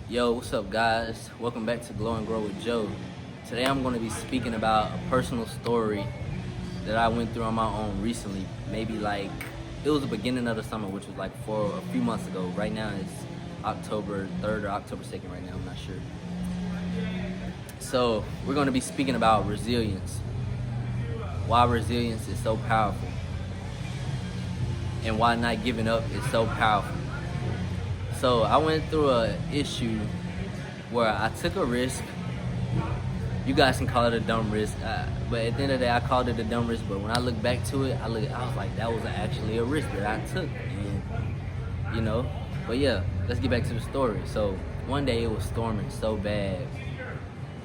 Yo, what's up, guys? Welcome back to Glow and Grow with Joe. Today I'm going to be speaking about a personal story that I went through on my own recently. Maybe like it was the beginning of the summer, which was like for a few months ago. Right now it's October 3rd or October 2nd right now, I'm not sure. So we're going to be speaking about resilience. Why resilience is so powerful and why not giving up is so powerful. So I went through an issue where I took a risk. You guys can call it a dumb risk, but at the end of the day, I called it a dumb risk. But when I look back to it, I was like, that was actually a risk that I took, and. But yeah, let's get back to the story. So one day it was storming so bad.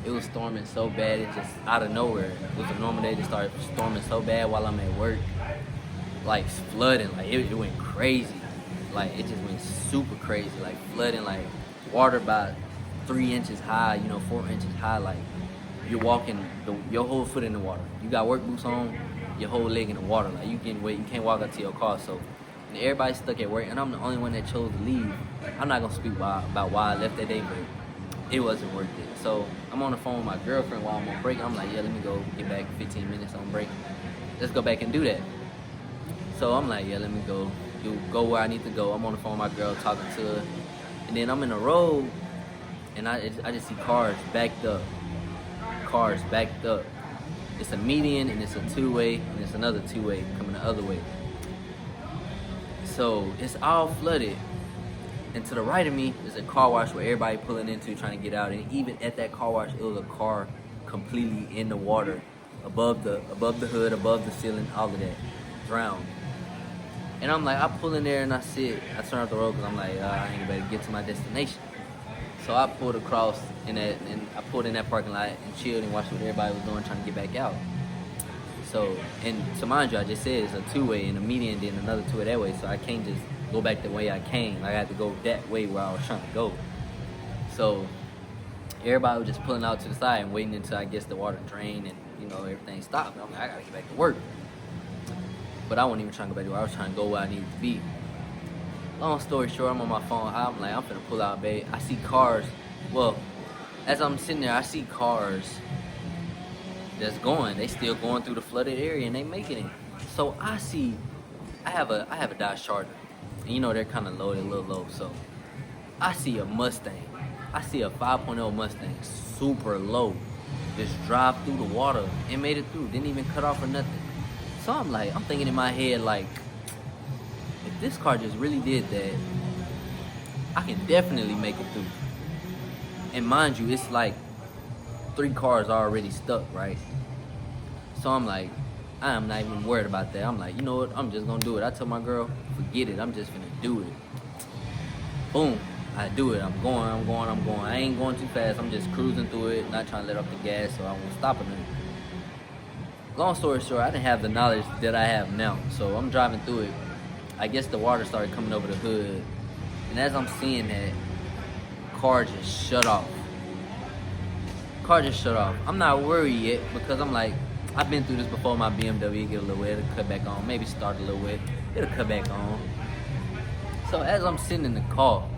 It just out of nowhere. It was a normal day to start storming so bad while I'm at work, like flooding, like it went crazy. Like it just went super crazy, like flooding, like water about 3 inches high, 4 inches high. Like you're walking your whole foot in the water. You got work boots on, your whole leg in the water. Like you getting wet, you can't walk out to your car. So and everybody's stuck at work, and I'm the only one that chose to leave. I'm not gonna speak about why I left that day, but it wasn't worth it. So I'm on the phone with my girlfriend while I'm on break. I'm like, yeah, let me go get back 15 minutes on break. Let's go back and do that. So I'm like, yeah, let me go where I need to go. I'm on the phone with my girl talking to her, and then I'm in the road, and I just see cars backed up. It's a median, and it's a two-way, and it's another two-way coming the other way. So it's all flooded, and to the right of me is a car wash where everybody pulling into trying to get out, and even at that car wash, it was a car completely in the water, above the hood, above the ceiling, all of that, drowned. And I'm like, I pull in there and I turn off the road because I'm like, I ain't better get to my destination. So I pulled across and I pulled in that parking lot and chilled and watched what everybody was doing, trying to get back out. So, and to mind you, I just said it's a two-way and a median, then another two-way that way. So I can't just go back the way I came. I had to go that way where I was trying to go. So everybody was just pulling out to the side and waiting until I guess the water drained and everything stopped. And I'm like, I gotta get back to work. But I wasn't even trying to go back to work. I was trying to go where I needed to be. Long story short, I'm on my phone. I'm like, I'm finna pull out, babe. I see cars. Well, as I'm sitting there, I see cars that's going. They still going through the flooded area and they making it. So I have a Dodge Charger. And they're kind of low, they're a little low. So I see a Mustang. I see a 5.0 Mustang, super low. Just drive through the water and made it through. Didn't even cut off or nothing. So I'm thinking in my head, like, if this car just really did that, I can definitely make it through. And mind you, it's like 3 cars already stuck, right? So I'm like, I am not even worried about that. I'm like, you know what? I'm just gonna do it. I told my girl, forget it. I'm just gonna do it. Boom. I do it. I'm going. I ain't going too fast. I'm just cruising through it, not trying to let off the gas so I won't stop it. Long story short, I didn't have the knowledge that I have now. So I'm driving through it. I guess the water started coming over the hood. And as I'm seeing that, car just shut off. I'm not worried yet because I'm like, I've been through this before. My BMW get a little wet, it'll cut back on. Maybe start a little wet, it'll cut back on. So as I'm sitting in the car,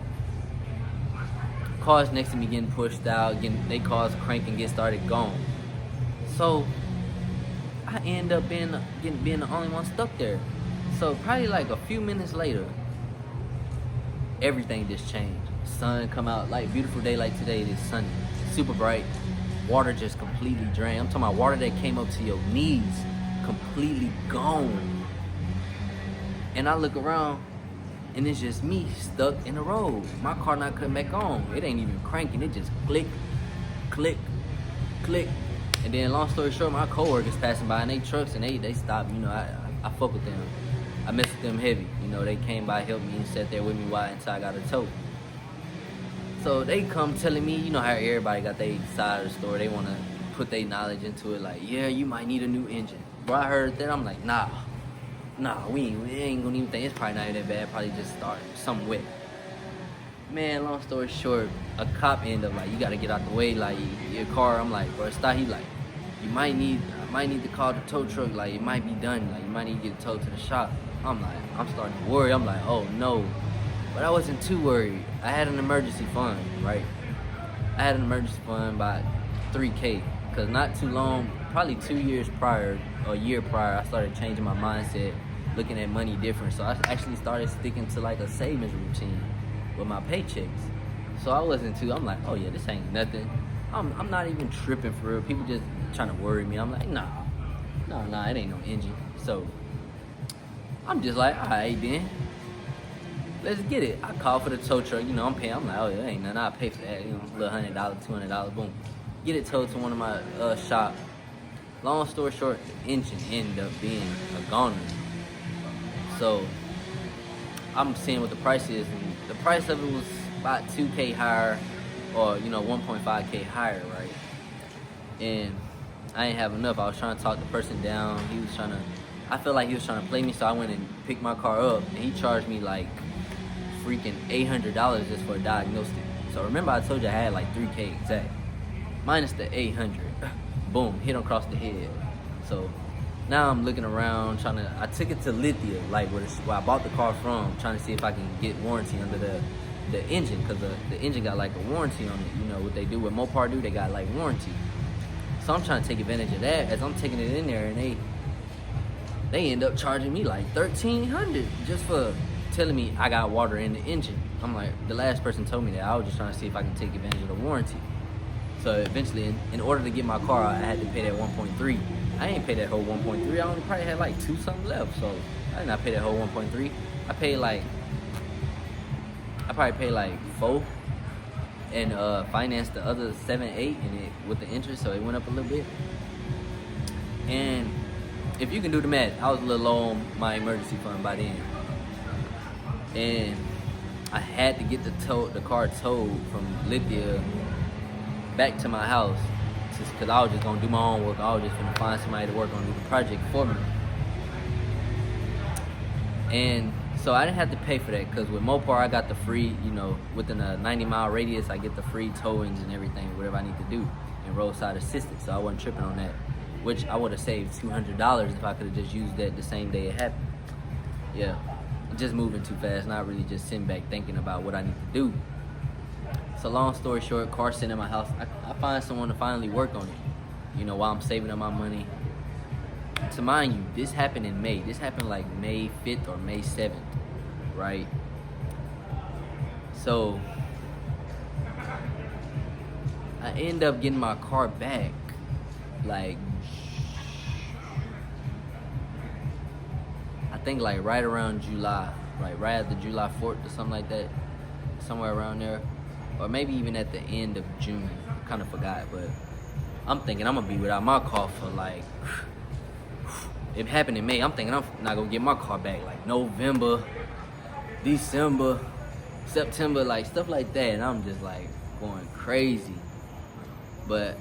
cars next to me getting pushed out, they cars cranking, get started gone. So I end up being the only one stuck there. So probably like a few minutes later, everything just changed. Sun come out, like beautiful day like today. It is sunny, super bright. Water just completely drained. I'm talking about water that came up to your knees, completely gone. And I look around, and it's just me stuck in the road. My car not cutting back on. It ain't even cranking. It just click, click, click. And then long story short, my coworkers passing by in they trucks and they stopped. I fuck with them. I mess with them heavy. They came by, helped me, and sat there with me until I got a tow. So they come telling me, how everybody got their side of the story. They want to put their knowledge into it. Like, yeah, you might need a new engine. Bro, I heard that. I'm like, nah, we ain't gonna even think. It's probably not even that bad. Probably just start something wet. Man, long story short, a cop ended up like, you gotta get out the way. Like, your car. I'm like, bro, stop. He like, I might need to call the tow truck. Like, it might be done. Like, you might need to get towed to the shop. I'm like, I'm starting to worry. I'm like, oh no. But I wasn't too worried. I had an emergency fund, right? I had an emergency fund by $3K, because not too long, probably 2 years prior, or a year prior, I started changing my mindset, looking at money different. So I actually started sticking to like a savings routine with my paychecks. So I wasn't too, I'm like, oh yeah, this ain't nothing. I'm not even tripping for real. People just trying to worry me. I'm like, nah, it ain't no engine. So I'm just like, all right then, let's get it. I call for the tow truck, I'm paying. I'm like, oh yeah, ain't nothing. I'll pay for that, a little $100, $200, boom. Get it towed to one of my shop. Long story short, the engine ended up being a goner. So I'm seeing what the price is, and the price of it was about 2K higher, or 1.5K higher, right? And I ain't have enough. I was trying to talk the person down. I felt like he was trying to play me, so I went and picked my car up, and he charged me like freaking $800 just for a diagnostic. So remember I told you I had like 3K exact, minus the 800. Boom, hit him across the head. So now I'm looking around, I took it to Lithia, like where I bought the car from, trying to see if I can get warranty under the engine, because the engine got like a warranty on it. What they do with Mopar do, they got like warranty. So I'm trying to take advantage of that as I'm taking it in there, and they end up charging me like $1,300 just for telling me I got water in the engine. I'm like, the last person told me that. I was just trying to see if I can take advantage of the warranty. So eventually, in order to get my car, I had to pay that 1.3. I ain't pay that whole 1.3. I only probably had like 2 something left, so I did not pay that whole 1.3. I probably paid like 4, and financed the other 7, 8, and it with the interest, so it went up a little bit. And if you can do the math, I was a little low on my emergency fund by then, and I had to get the car towed from Lithia back to my house, just because I was just gonna do my own work. I was just gonna find somebody to work on the project for me. And so I didn't have to pay for that, because with Mopar I got the free, within a 90-mile radius I get the free towings and everything, whatever I need to do, and roadside assistance. So I wasn't tripping on that, which I would have saved $200 if I could have just used that the same day it happened. Yeah, just moving too fast, not really just sitting back thinking about what I need to do. So long story short, car sitting in my house. I find someone to finally work on it, while I'm saving up my money. To mind you, this happened in May. This happened like May 5th or May 7th, right? So I end up getting my car back like, I think like right around July, right after July 4th or something like that, somewhere around there. Or maybe even at the end of June. I kind of forgot, but I'm thinking I'm gonna be without my car for like, it happened in May. I'm thinking I'm not gonna get my car back like November, December, September, like stuff like that. And I'm just like going crazy. But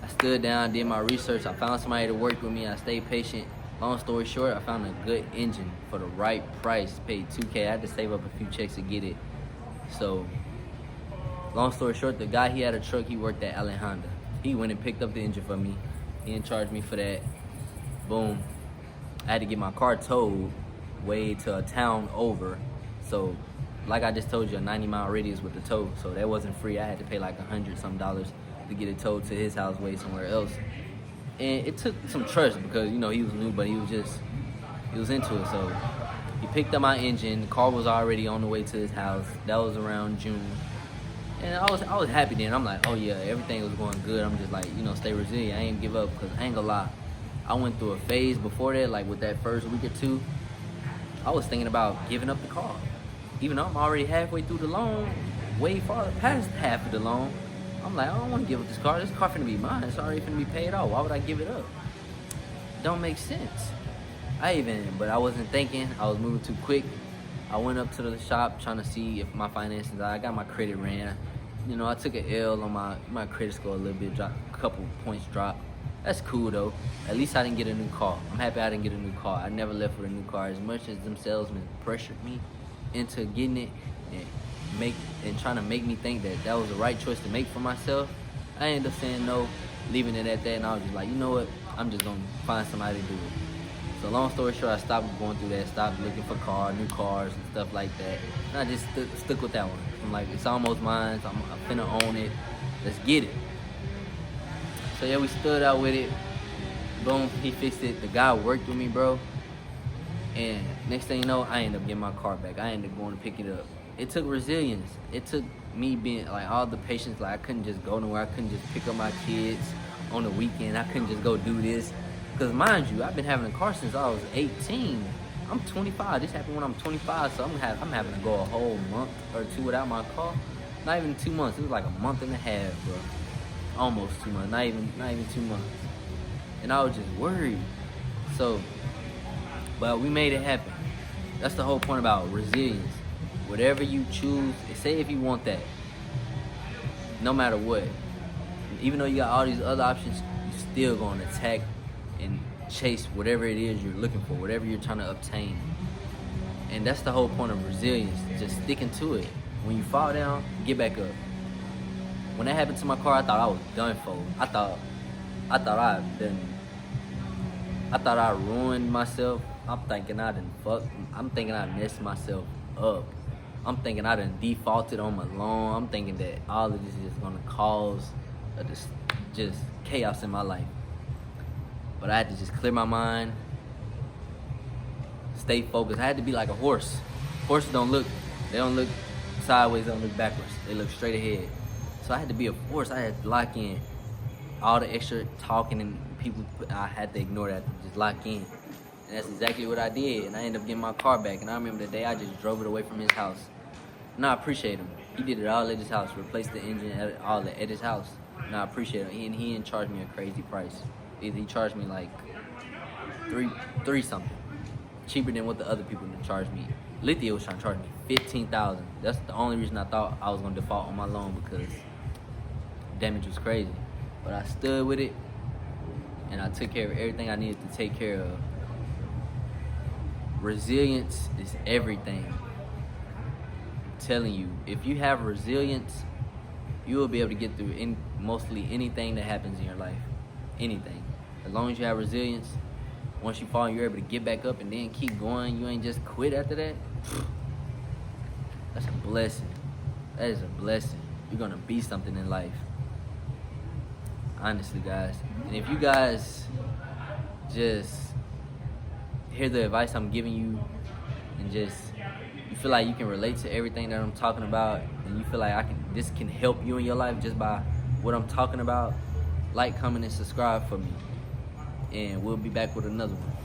I stood down, did my research. I found somebody to work with me. I stayed patient. Long story short, I found a good engine for the right price. Paid 2K. I had to save up a few checks to get it. So long story short, the guy, he had a truck, he worked at Allen Honda. He went and picked up the engine for me. He didn't charge me for that. Boom. I had to get my car towed way to a town over. So, like I just told you, a 90-mile radius with the tow. So that wasn't free. I had to pay like $100 some to get it towed to his house way somewhere else. And it took some trust, because, he was new, but he was into it. So he picked up my engine. The car was already on the way to his house. That was around June. And I was happy then. I'm like, oh yeah, everything was going good. I'm just like, stay resilient. I ain't give up, because I ain't gonna lie. I went through a phase before that, like with that first week or two, I was thinking about giving up the car. Even though I'm already halfway through the loan, way farther past half of the loan, I'm like, I don't want to give up this car. This car finna be mine. It's already finna be paid off. Why would I give it up? Don't make sense. But I wasn't thinking. I was moving too quick. I went up to the shop trying to see if my finances, I got my credit ran. I took an L on my credit score a little bit, a couple points dropped. That's cool though. At least I didn't get a new car. I'm happy I didn't get a new car. I never left with a new car. As much as them salesmen pressured me into getting it and trying to make me think that was the right choice to make for myself, I ended up saying no, leaving it at that, and I was just like, you know what? I'm just gonna find somebody to do it. So long story short, I stopped going through that, stopped looking for new cars and stuff like that. And I just stuck with that one. I'm like, it's almost mine, so I'm finna own it. Let's get it. So yeah, we stood out with it. Boom, he fixed it. The guy worked with me, bro. And next thing you know, I ended up getting my car back. I ended up going to pick it up. It took resilience. It took me being like all the patience. Like I couldn't just go nowhere. I couldn't just pick up my kids on the weekend. I couldn't just go do this. Because mind you, I've been having a car since I was 18. I'm 25. This happened when I'm 25, so I'm having to go a whole month or two without my car. Not even 2 months. It was like a month and a half, bro. Almost 2 months. Not even 2 months. And I was just worried. So, but we made it happen. That's the whole point about resilience. Whatever you choose, say if you want that, no matter what, even though you got all these other options, you're still going to attack and chase whatever it is you're looking for, whatever you're trying to obtain. And that's the whole point of resilience, just sticking to it. When you fall down, get back up. When that happened to my car, I thought I was done for. I thought I ruined myself. I'm thinking I messed myself up. I'm thinking I done defaulted on my loan. I'm thinking that all of this is just gonna cause just chaos in my life. But I had to just clear my mind, stay focused. I had to be like a horse. Horses don't look sideways, they don't look backwards. They look straight ahead. So I had to be a force. I had to lock in. All the extra talking and people, I had to ignore that, just lock in. And that's exactly what I did. And I ended up getting my car back. And I remember the day I just drove it away from his house. And I appreciate him. He did it all at his house, replaced the engine all at his house. And I appreciate him. He didn't charge me a crazy price. He charged me like three something, cheaper than what the other people charged me. Lithia was trying to charge me $15,000. That's the only reason I thought I was gonna default on my loan, because damage was crazy. But I stood with it, and I took care of everything I needed to take care of. Resilience is everything. I'm telling you, if you have resilience, you will be able to get through mostly anything that happens in your life. Anything. As long as you have resilience, once you fall, you're able to get back up and then keep going. You ain't just quit after that. That's a blessing. That is a blessing. You're gonna be something in life. Honestly, guys. And if you guys just hear the advice I'm giving you, and just you feel like you can relate to everything that I'm talking about, and you feel like this can help you in your life just by what I'm talking about, like, comment, and subscribe for me. And we'll be back with another one.